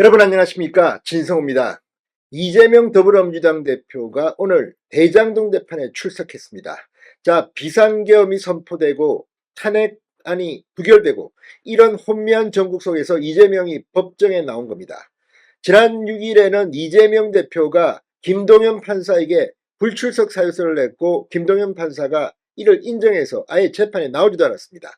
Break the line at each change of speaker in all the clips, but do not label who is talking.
여러분 안녕하십니까, 진성호입니다. 이재명 더불어민주당 대표가 오늘 대장동 재판에 출석했습니다. 자, 비상계엄이 선포되고 탄핵안이 부결되고 이런 혼미한 전국 속에서 이재명이 법정에 나온 겁니다. 지난 6일에는 이재명 대표가 김동연 판사에게 불출석 사유서를 냈고 김동연 판사가 이를 인정해서 아예 재판에 나오지도 않았습니다.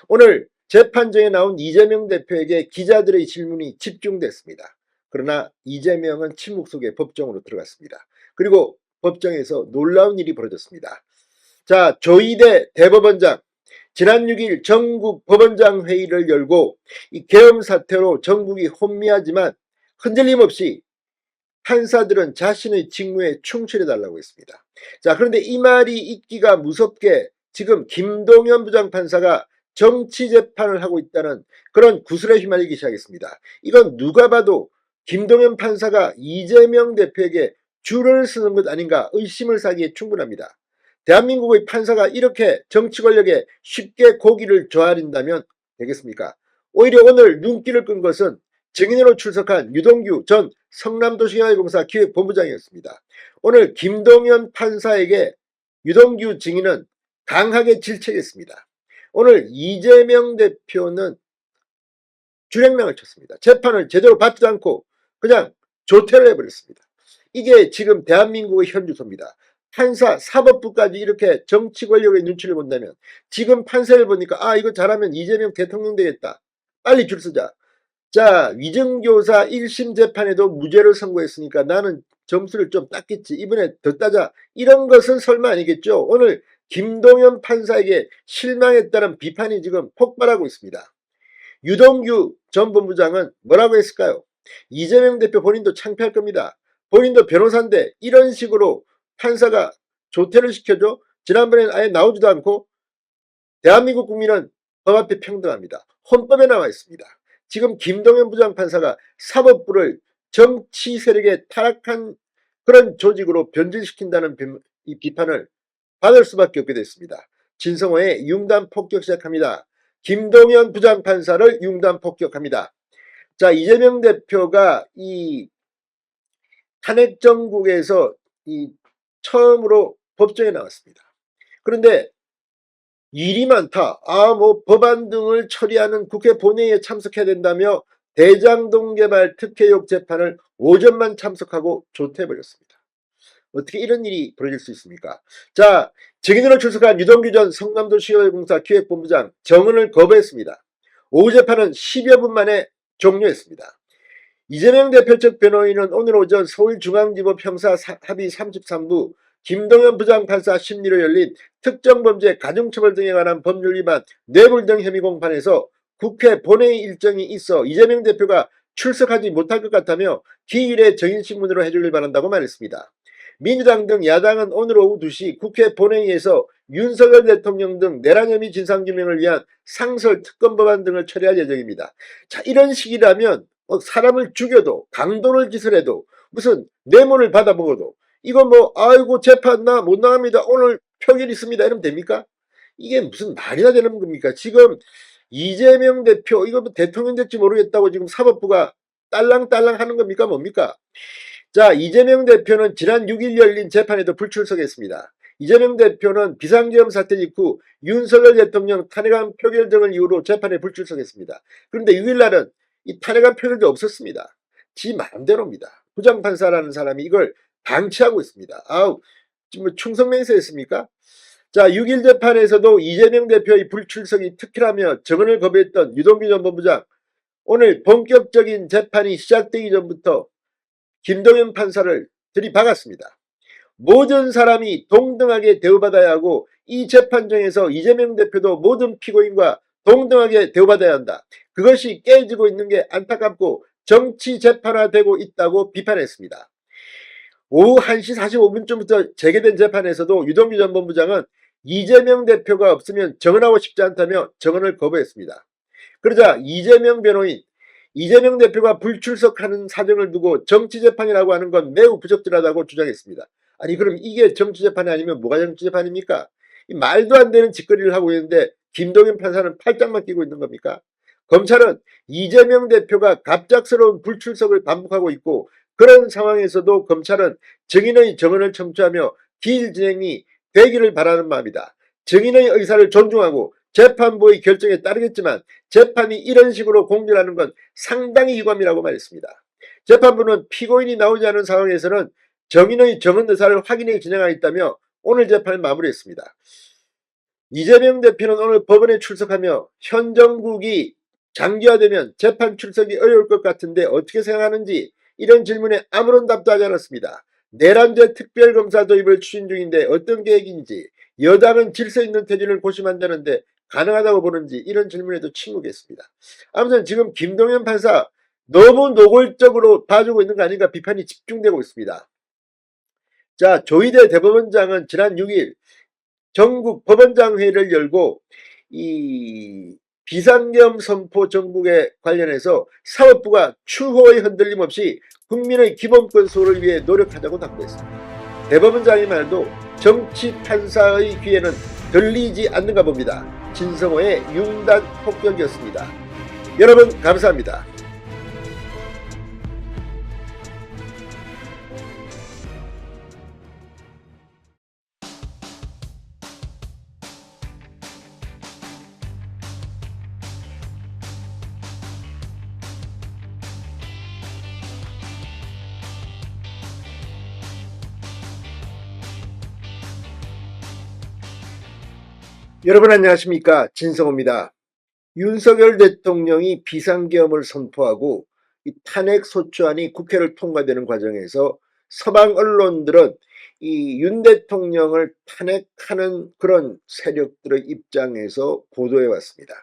오늘 재판정에 나온 이재명 대표에게 기자들의 질문이 집중됐습니다. 그러나 이재명은 침묵 속에 법정으로 들어갔습니다. 그리고 법정에서 놀라운 일이 벌어졌습니다. 자, 조희대 대법원장 지난 6일 전국 법원장 회의를 열고 이 계엄 사태로 전국이 혼미하지만 흔들림 없이 판사들은 자신의 직무에 충실해달라고 했습니다. 자, 그런데 이 말이 있기가 무섭게 지금 김동연 부장판사가 정치 재판을 하고 있다는 그런 구설에 휘말리기 시작했습니다. 이건 누가 봐도 김동연 판사가 이재명 대표에게 줄을 서는 것 아닌가 의심을 사기에 충분합니다. 대한민국의 판사가 이렇게 정치 권력에 쉽게 고기를 조아린다면 되겠습니까? 오히려 오늘 눈길을 끈 것은 증인으로 출석한 유동규 전 성남도시개발공사 기획본부장이었습니다. 오늘 김동연 판사에게 유동규 증인은 강하게 질책했습니다. 오늘 이재명 대표는 주랭랑을 쳤습니다. 재판을 제대로 받지도 않고 그냥 조퇴를 해버렸습니다. 이게 지금 대한민국의 현주소입니다. 판사, 사법부까지 이렇게 정치 권력의 눈치를 본다면 지금 판사를 보니까 이거 잘하면 이재명 대통령 되겠다. 빨리 줄 서자. 자, 위증교사 1심 재판에도 무죄를 선고했으니까 나는 점수를 좀 땄겠지. 이번에 더 따자. 이런 것은 설마 아니겠죠. 오늘 김동연 판사에게 실망했다는 비판이 지금 폭발하고 있습니다. 유동규 전 본부장은 뭐라고 했을까요? 이재명 대표 본인도 창피할 겁니다. 본인도 변호사인데 이런 식으로 판사가 조퇴를 시켜줘? 지난번에는 아예 나오지도 않고 대한민국 국민은 법 앞에 평등합니다. 헌법에 나와 있습니다. 지금 김동연 부장판사가 사법부를 정치 세력에 타락한 그런 조직으로 변질시킨다는 이 비판을 받을 수밖에 없게 됐습니다. 진성호의 융단 폭격 시작합니다. 김동연 부장판사를 융단 폭격합니다. 자, 이재명 대표가 이 탄핵 정국에서 처음으로 법정에 나왔습니다. 그런데 일이 많다. 법안 등을 처리하는 국회 본회의에 참석해야 된다며 대장동 개발 특혜역 재판을 오전만 참석하고 조퇴해버렸습니다. 어떻게 이런 일이 벌어질 수 있습니까? 자, 증인으로 출석한 유동규 전 성남도시개발공사 기획본부장 정언을 거부했습니다. 오후 재판은 10여 분 만에 종료했습니다. 이재명 대표 측 변호인은 오늘 오전 서울중앙지법 형사합의 33부 김동연 부장판사 심리로 열린 특정범죄 가중처벌 등에 관한 법률 위반 뇌물 등 혐의 공판에서 국회 본회의 일정이 있어 이재명 대표가 출석하지 못할 것 같다며 기일에 정인신문으로 해주길 바란다고 말했습니다. 민주당 등 야당은 오늘 오후 2시 국회 본회의에서 윤석열 대통령 등 내란 혐의 진상규명을 위한 상설 특검법안 등을 처리할 예정입니다. 자, 이런 식이라면 사람을 죽여도 강도를 기술해도 무슨 뇌물을 받아먹어도 이거 아이고 재판 나 못 나갑니다. 오늘 표결 있습니다. 이러면 됩니까? 이게 무슨 말이나 되는 겁니까? 지금 이재명 대표 이거 대통령 될지 모르겠다고 지금 사법부가 딸랑딸랑 하는 겁니까? 뭡니까? 자, 이재명 대표는 지난 6일 열린 재판에도 불출석했습니다. 이재명 대표는 비상계엄 사태 직후 윤석열 대통령 탄핵안 표결 등을 이유로 재판에 불출석했습니다. 그런데 6일날은 이 탄핵안 표결도 없었습니다. 지 마음대로입니다. 부장판사라는 사람이 이걸 방치하고 있습니다. 지금 충성맹세했습니까? 자, 6일 재판에서도 이재명 대표의 불출석이 특혜라며 정언을 거부했던 유동규 전 본부장, 오늘 본격적인 재판이 시작되기 전부터 김동연 판사를 들이박았습니다. 모든 사람이 동등하게 대우받아야 하고 이 재판정에서 이재명 대표도 모든 피고인과 동등하게 대우받아야 한다. 그것이 깨지고 있는 게 안타깝고 정치 재판화되고 있다고 비판했습니다. 오후 1시 45분쯤부터 재개된 재판에서도 유동규 전 본부장은 이재명 대표가 없으면 정언하고 싶지 않다며 정언을 거부했습니다. 그러자 이재명 변호인, 이재명 대표가 불출석하는 사정을 두고 정치재판이라고 하는 건 매우 부적절하다고 주장했습니다. 아니 그럼 이게 정치재판이 아니면 뭐가 정치재판입니까? 말도 안 되는 짓거리를 하고 있는데 김동연 판사는 팔짱만 끼고 있는 겁니까? 검찰은 이재명 대표가 갑작스러운 불출석을 반복하고 있고, 그런 상황에서도 검찰은 증인의 증언을 청취하며 기일 진행이 되기를 바라는 마음이다. 증인의 의사를 존중하고 재판부의 결정에 따르겠지만 재판이 이런 식으로 공전하는 건 상당히 유감이라고 말했습니다. 재판부는 피고인이 나오지 않은 상황에서는 증인의 증언 의사를 확인해 진행하겠다며 오늘 재판을 마무리했습니다. 이재명 대표는 오늘 법원에 출석하며 현 정국이 장기화되면 재판 출석이 어려울 것 같은데 어떻게 생각하는지 이런 질문에 아무런 답도 하지 않았습니다. 내란죄 특별검사 도입을 추진 중인데 어떤 계획인지, 여당은 질서 있는 태진을 고심한다는데 가능하다고 보는지, 이런 질문에도 침묵했습니다. 아무튼 지금 김동연 판사 너무 노골적으로 봐주고 있는 거 아닌가 비판이 집중되고 있습니다. 자, 조희대 대법원장은 지난 6일 전국 법원장 회의를 열고 이 비상계엄 선포 정국에 관련해서 사법부가 추호의 흔들림 없이 국민의 기본권 수호를 위해 노력하자고 당부했습니다. 대법원장의 말도 정치 판사의 귀에는 들리지 않는가 봅니다. 진성호의 융단 폭격이었습니다. 여러분 감사합니다. 여러분 안녕하십니까, 진성호입니다. 윤석열 대통령이 비상계엄을 선포하고 이 탄핵소추안이 국회를 통과되는 과정에서 서방 언론들은 이 윤 대통령을 탄핵하는 그런 세력들의 입장에서 보도해 왔습니다.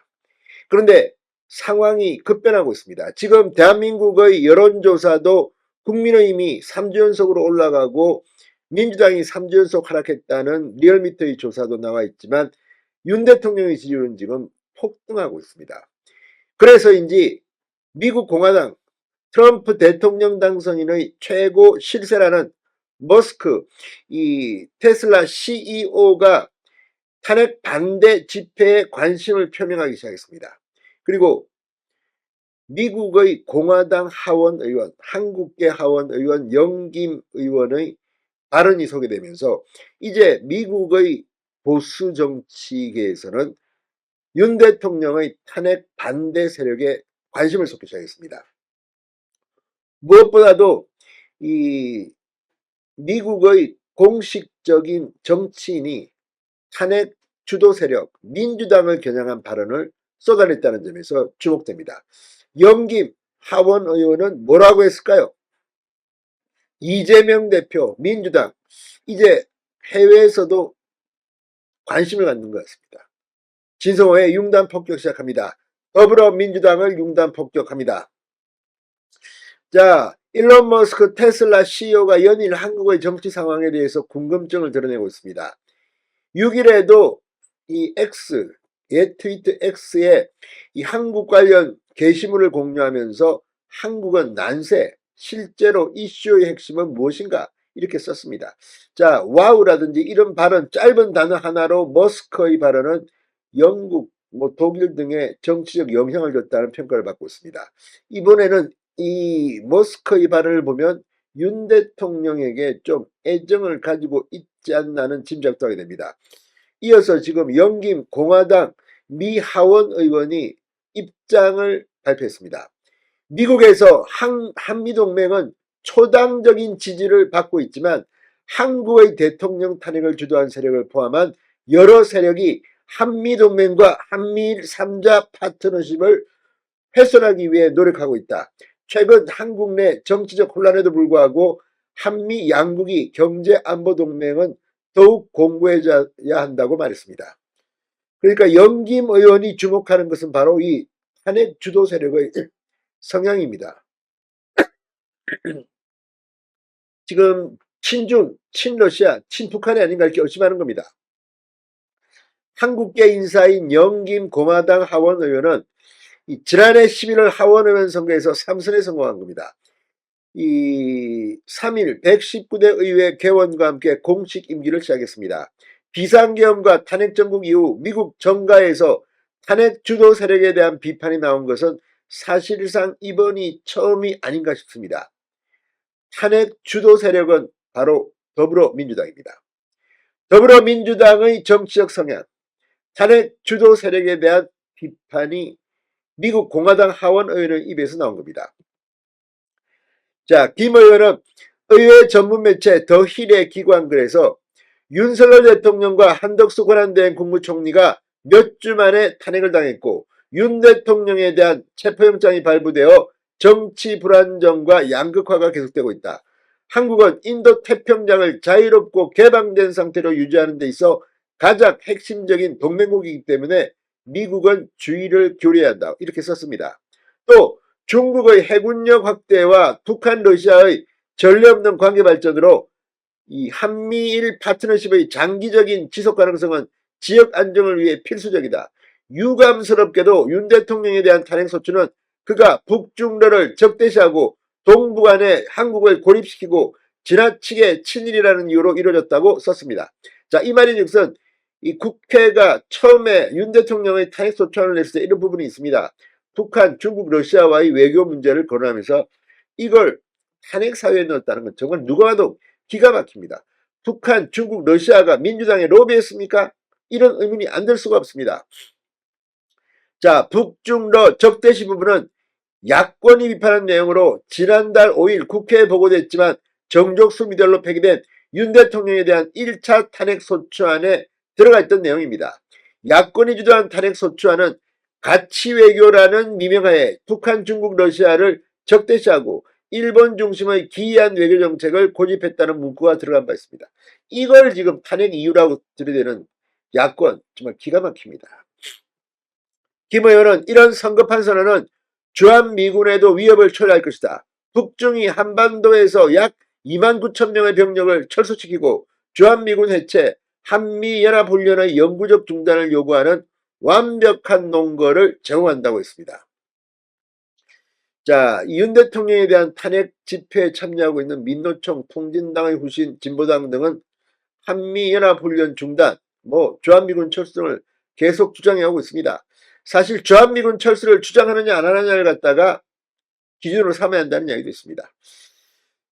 그런데 상황이 급변하고 있습니다. 지금 대한민국의 여론조사도 국민의힘이 3주 연속으로 올라가고 민주당이 3주 연속 하락했다는 리얼미터의 조사도 나와 있지만 윤 대통령의 지지율은 지금 폭등하고 있습니다. 그래서인지 미국 공화당 트럼프 대통령 당선인의 최고 실세라는 머스크 이 테슬라 CEO가 탄핵 반대 집회에 관심을 표명하기 시작했습니다. 그리고 미국의 공화당 하원 의원, 한국계 하원 의원 영김 의원의 발언이 소개되면서 이제 미국의 보수 정치계에서는 윤 대통령의 탄핵 반대 세력에 관심을 쏟기 시작했습니다. 무엇보다도 이 미국의 공식적인 정치인이 탄핵 주도 세력 민주당을 겨냥한 발언을 쏟아냈다는 점에서 주목됩니다. 영김 하원 의원은 뭐라고 했을까요? 이재명 대표 민주당 이제 해외에서도 관심을 갖는 것 같습니다. 진성호의 융단 폭격 시작합니다. 더불어민주당을 융단 폭격합니다. 자, 일론 머스크 테슬라 CEO가 연일 한국의 정치 상황에 대해서 궁금증을 드러내고 있습니다. 6일에도 이 X, 옛 트위터 X에 이 한국 관련 게시물을 공유하면서 한국은 난세, 실제로 이슈의 핵심은 무엇인가 이렇게 썼습니다. 자, 와우라든지 이런 발언, 짧은 단어 하나로 머스크의 발언은 영국, 독일 등의 정치적 영향을 줬다는 평가를 받고 있습니다. 이번에는 이 머스크의 발언을 보면 윤 대통령에게 좀 애정을 가지고 있지 않나는 짐작도 하게 됩니다. 이어서 지금 영김 공화당 미 하원 의원이 입장을 발표했습니다. 미국에서 한미동맹은 초당적인 지지를 받고 있지만 한국의 대통령 탄핵을 주도한 세력을 포함한 여러 세력이 한미동맹과 한미일 3자 파트너십을 훼손하기 위해 노력하고 있다. 최근 한국 내 정치적 혼란에도 불구하고 한미 양국이 경제안보동맹은 더욱 공고해져야 한다고 말했습니다. 그러니까 영김 의원이 주목하는 것은 바로 이 탄핵 주도 세력의 성향입니다. 지금 친중, 친러시아, 친북한이 아닌가 이렇게 의심하는 겁니다. 한국계 인사인 영김 공화당 하원 의원은 지난해 11월 하원 의원 선거에서 3선에 성공한 겁니다. 이 3일 119대 의회 개원과 함께 공식 임기를 시작했습니다. 비상계엄과 탄핵정국 이후 미국 정가에서 탄핵 주도 세력에 대한 비판이 나온 것은 사실상 이번이 처음이 아닌가 싶습니다. 탄핵 주도 세력은 바로 더불어민주당입니다. 더불어민주당의 정치적 성향, 탄핵 주도 세력에 대한 비판이 미국 공화당 하원 의원의 입에서 나온 겁니다. 자, 김 의원은 의회 전문 매체 더 힐의 기관글에서 윤석열 대통령과 한덕수 권한대행 국무총리가 몇 주 만에 탄핵을 당했고 윤 대통령에 대한 체포영장이 발부되어 정치 불안정과 양극화가 계속되고 있다. 한국은 인도 태평양을 자유롭고 개방된 상태로 유지하는 데 있어 가장 핵심적인 동맹국이기 때문에 미국은 주의를 기울여야 한다. 이렇게 썼습니다. 또 중국의 해군력 확대와 북한 러시아의 전례 없는 관계 발전으로 이 한미일 파트너십의 장기적인 지속 가능성은 지역 안정을 위해 필수적이다. 유감스럽게도 윤 대통령에 대한 탄핵소추는 그가 북중러를 적대시하고 동북안에 한국을 고립시키고 지나치게 친일이라는 이유로 이루어졌다고 썼습니다. 자, 이 말인즉슨 이 국회가 처음에 윤 대통령의 탄핵소추안을 냈을 때 이런 부분이 있습니다. 북한, 중국, 러시아와의 외교 문제를 거론하면서 이걸 탄핵사유에 넣었다는 건 정말 누가 봐도 기가 막힙니다. 북한, 중국, 러시아가 민주당에 로비했습니까? 이런 의문이 안 들 수가 없습니다. 자, 북중러 적대시 부분은 야권이 비판한 내용으로 지난달 5일 국회에 보고됐지만 정족수 미달로 폐기된 윤 대통령에 대한 1차 탄핵소추안에 들어가 있던 내용입니다. 야권이 주도한 탄핵소추안은 가치외교라는 미명하에 북한, 중국, 러시아를 적대시하고 일본 중심의 기이한 외교정책을 고집했다는 문구가 들어간 바 있습니다. 이걸 지금 탄핵 이유라고 들이대는 야권 정말 기가 막힙니다. 김 의원은 이런 성급한 선언은 주한미군에도 위협을 초래할 것이다. 북중이 한반도에서 약 2만 9천 명의 병력을 철수시키고 주한미군 해체, 한미연합훈련의 영구적 중단을 요구하는 완벽한 논거를 제공한다고 했습니다. 자, 윤 대통령에 대한 탄핵 집회에 참여하고 있는 민노총, 통진당의 후신, 진보당 등은 한미연합훈련 중단, 주한미군 철수 등을 계속 주장해오고 있습니다. 사실 주한미군 철수를 주장하느냐 안 하느냐를 갖다가 기준으로 삼아야 한다는 이야기도 있습니다.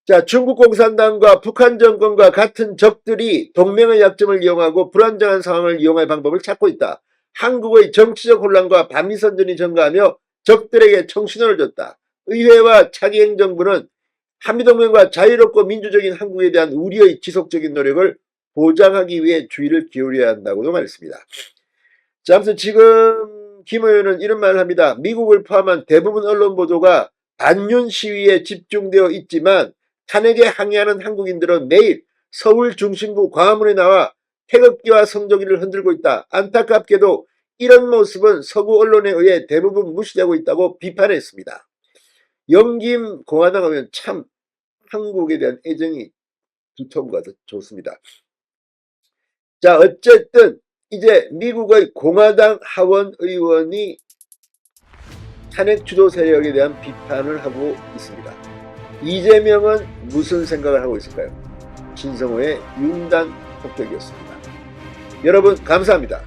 자, 중국 공산당과 북한 정권과 같은 적들이 동맹의 약점을 이용하고 불안정한 상황을 이용할 방법을 찾고 있다. 한국의 정치적 혼란과 반미선전이 증가하며 적들에게 청신호를 줬다. 의회와 차기 행정부는 한미동맹과 자유롭고 민주적인 한국에 대한 우리의 지속적인 노력을 보장하기 위해 주의를 기울여야 한다고도 말했습니다. 자, 아무튼 지금 김 의원은 이런 말을 합니다. 미국을 포함한 대부분 언론 보도가 반윤 시위에 집중되어 있지만 탄핵에 항의하는 한국인들은 매일 서울 중심부 광화문에 나와 태극기와 성조기를 흔들고 있다. 안타깝게도 이런 모습은 서구 언론에 의해 대부분 무시되고 있다고 비판했습니다. 영김 공화당 의원 참 한국에 대한 애정이 두터운 것 같아 좋습니다. 자, 어쨌든 이제 미국의 공화당 하원 의원이 탄핵 주도 세력에 대한 비판을 하고 있습니다. 이재명은 무슨 생각을 하고 있을까요? 진성호의 윤단 폭격이었습니다. 여러분 감사합니다.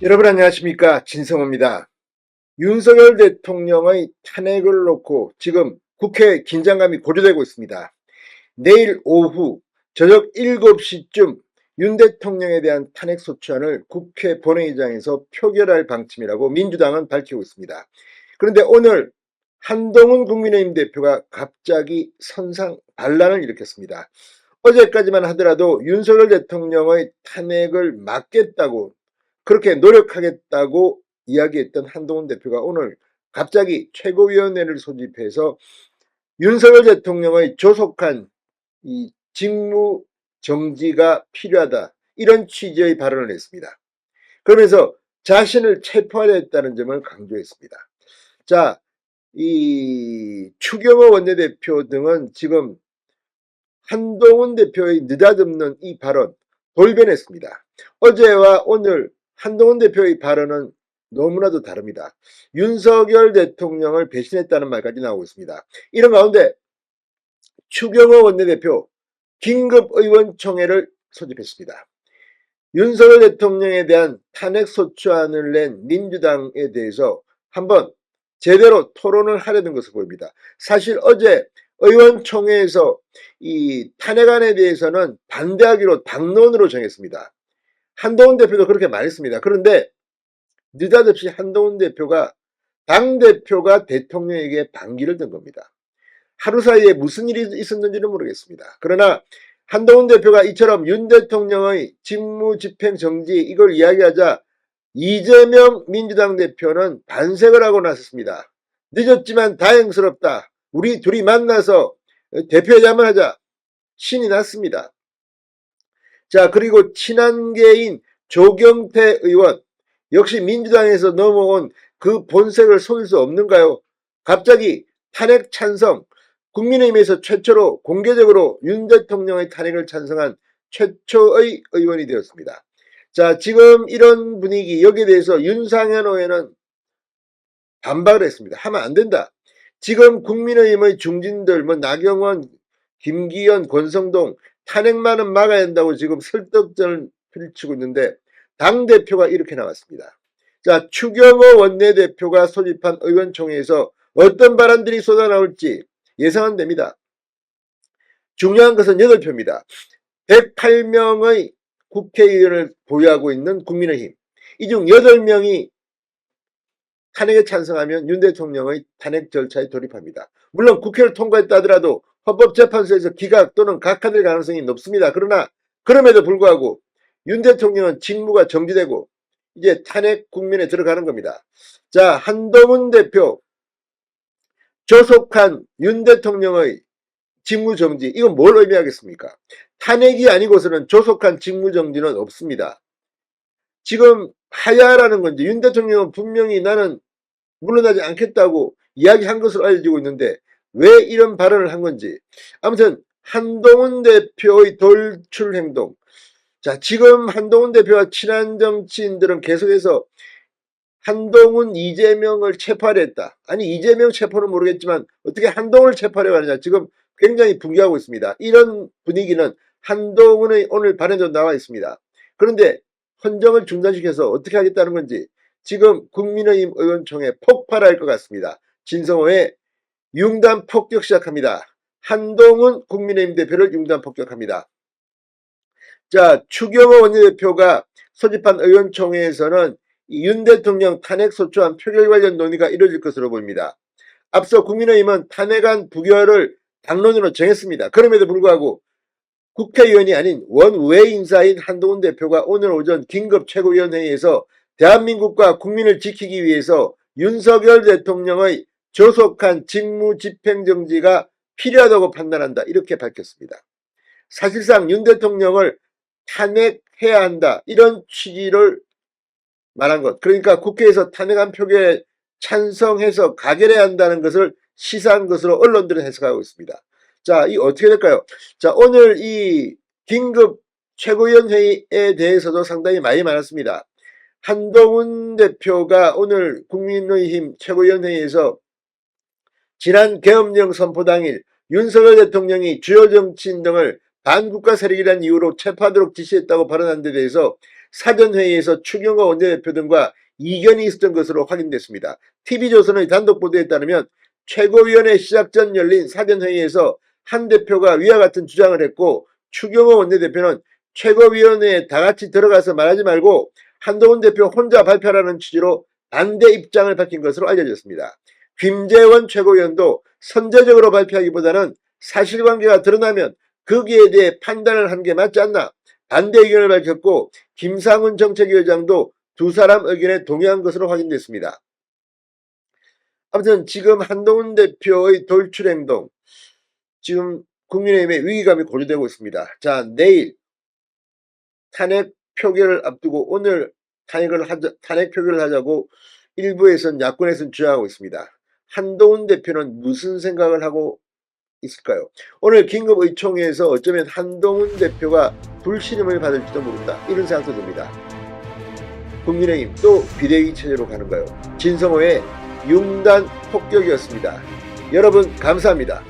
여러분 안녕하십니까, 진성호입니다. 윤석열 대통령의 탄핵을 놓고 지금 국회 긴장감이 고조되고 있습니다. 내일 오후 저녁 7시쯤 윤 대통령에 대한 탄핵소추안을 국회 본회의장에서 표결할 방침이라고 민주당은 밝히고 있습니다. 그런데 오늘 한동훈 국민의힘 대표가 갑자기 선상 반란을 일으켰습니다. 어제까지만 하더라도 윤석열 대통령의 탄핵을 막겠다고, 그렇게 노력하겠다고 이야기했던 한동훈 대표가 오늘 갑자기 최고위원회를 소집해서 윤석열 대통령의 조속한 이 직무 정지가 필요하다, 이런 취지의 발언을 했습니다. 그러면서 자신을 체포하려 했다는 점을 강조했습니다. 자, 이 추경호 원내대표 등은 지금 한동훈 대표의 느닷없는 이 발언 돌변했습니다. 어제와 오늘 한동훈 대표의 발언은 너무나도 다릅니다. 윤석열 대통령을 배신했다는 말까지 나오고 있습니다. 이런 가운데 추경호 원내대표 긴급의원총회를 소집했습니다. 윤석열 대통령에 대한 탄핵소추안을 낸 민주당에 대해서 한번 제대로 토론을 하려는 것으로 보입니다. 사실 어제 의원총회에서 이 탄핵안에 대해서는 반대하기로 당론으로 정했습니다. 한동훈 대표도 그렇게 말했습니다. 그런데 느닷없이 한동훈 대표가 당대표가 대통령에게 반기를 든 겁니다. 하루 사이에 무슨 일이 있었는지는 모르겠습니다. 그러나 한동훈 대표가 이처럼 윤 대통령의 직무집행 정지 이걸 이야기하자 이재명 민주당 대표는 반색을 하고 나섰습니다. 늦었지만 다행스럽다. 우리 둘이 만나서 대표회의 한번 하자. 신이 났습니다. 자, 그리고 친한계인 조경태 의원 역시 민주당에서 넘어온 그 본색을 속일 수 없는가요? 갑자기 탄핵 찬성, 국민의힘에서 최초로 공개적으로 윤 대통령의 탄핵을 찬성한 최초의 의원이 되었습니다. 자, 지금 이런 분위기, 여기에 대해서 윤상현 의원은 반박을 했습니다. 하면 안 된다. 지금 국민의힘의 중진들, 뭐 나경원, 김기현, 권성동 탄핵만은 막아야 한다고 지금 설득전을 펼치고 있는데 당대표가 이렇게 나왔습니다. 자, 추경호 원내대표가 소집한 의원총회에서 어떤 발언들이 쏟아나올지 예상은 됩니다. 중요한 것은 8표입니다. 108명의 국회의원을 보유하고 있는 국민의힘. 이 중 8명이 탄핵에 찬성하면 윤 대통령의 탄핵 절차에 돌입합니다. 물론 국회를 통과했다 하더라도 헌법재판소에서 기각 또는 각하될 가능성이 높습니다. 그러나 그럼에도 불구하고 윤 대통령은 직무가 정지되고 이제 탄핵 국면에 들어가는 겁니다. 자, 한동훈 대표 조속한 윤 대통령의 직무정지, 이건 뭘 의미하겠습니까? 탄핵이 아니고서는 조속한 직무정지는 없습니다. 지금 하야라는 건지 윤 대통령은 분명히 나는 물러나지 않겠다고 이야기한 것으로 알려지고 있는데 왜 이런 발언을 한 건지. 아무튼 한동훈 대표의 돌출 행동. 자, 지금 한동훈 대표와 친한 정치인들은 계속해서 한동훈, 이재명을 체포하려 했다. 아니, 이재명 체포는 모르겠지만 어떻게 한동훈을 체포하려고 하느냐. 지금 굉장히 분개하고 있습니다. 이런 분위기는 한동훈의 오늘 발언도 나와 있습니다. 그런데 헌정을 중단시켜서 어떻게 하겠다는 건지 지금 국민의힘 의원총회 폭발할 것 같습니다. 진성호의 융단 폭격 시작합니다. 한동훈 국민의힘 대표를 융단 폭격합니다. 자, 추경호 원내대표가 소집한 의원총회에서는 윤 대통령 탄핵소추안 표결 관련 논의가 이뤄질 것으로 보입니다. 앞서 국민의힘은 탄핵안 부결을 당론으로 정했습니다. 그럼에도 불구하고 국회의원이 아닌 원외 인사인 한동훈 대표가 오늘 오전 긴급 최고위원회의에서 대한민국과 국민을 지키기 위해서 윤석열 대통령의 조속한 직무 집행 정지가 필요하다고 판단한다. 이렇게 밝혔습니다. 사실상 윤 대통령을 탄핵해야 한다. 이런 취지를 말한 것. 그러니까 국회에서 탄핵안 표결에 찬성해서 가결해야 한다는 것을 시사한 것으로 언론들은 해석하고 있습니다. 자, 이 어떻게 될까요? 자, 오늘 이 긴급 최고위원 회의에 대해서도 상당히 많이 많았습니다. 한동훈 대표가 오늘 국민의힘 최고위원 회의에서 지난 계엄령 선포 당일 윤석열 대통령이 주요 정치인 등을 반국가 세력이라는 이유로 체포하도록 지시했다고 발언한 데 대해서 사전회의에서 추경호 원내대표 등과 이견이 있었던 것으로 확인됐습니다. TV조선의 단독 보도에 따르면 최고위원회 시작 전 열린 사전회의에서 한 대표가 위와 같은 주장을 했고 추경호 원내대표는 최고위원회에 다 같이 들어가서 말하지 말고 한동훈 대표 혼자 발표하라는 취지로 반대 입장을 밝힌 것으로 알려졌습니다. 김재원 최고위원도 선제적으로 발표하기보다는 사실관계가 드러나면 거기에 대해 판단을 한 게 맞지 않나 반대 의견을 밝혔고 김상훈 정책위원장도 두 사람 의견에 동의한 것으로 확인됐습니다. 아무튼 지금 한동훈 대표의 돌출 행동, 지금 국민의힘의 위기감이 고조되고 있습니다. 자, 내일 탄핵 표결을 앞두고 오늘 탄핵 표결을 하자고 일부에선 야권에서는 주장하고 있습니다. 한동훈 대표는 무슨 생각을 하고 있을까요? 오늘 긴급의총회에서 어쩌면 한동훈 대표가 불신임을 받을지도 모른다. 이런 생각도 듭니다. 국민의힘 또 비대위 체제로 가는가요? 진성호의 융단 폭격이었습니다. 여러분 감사합니다.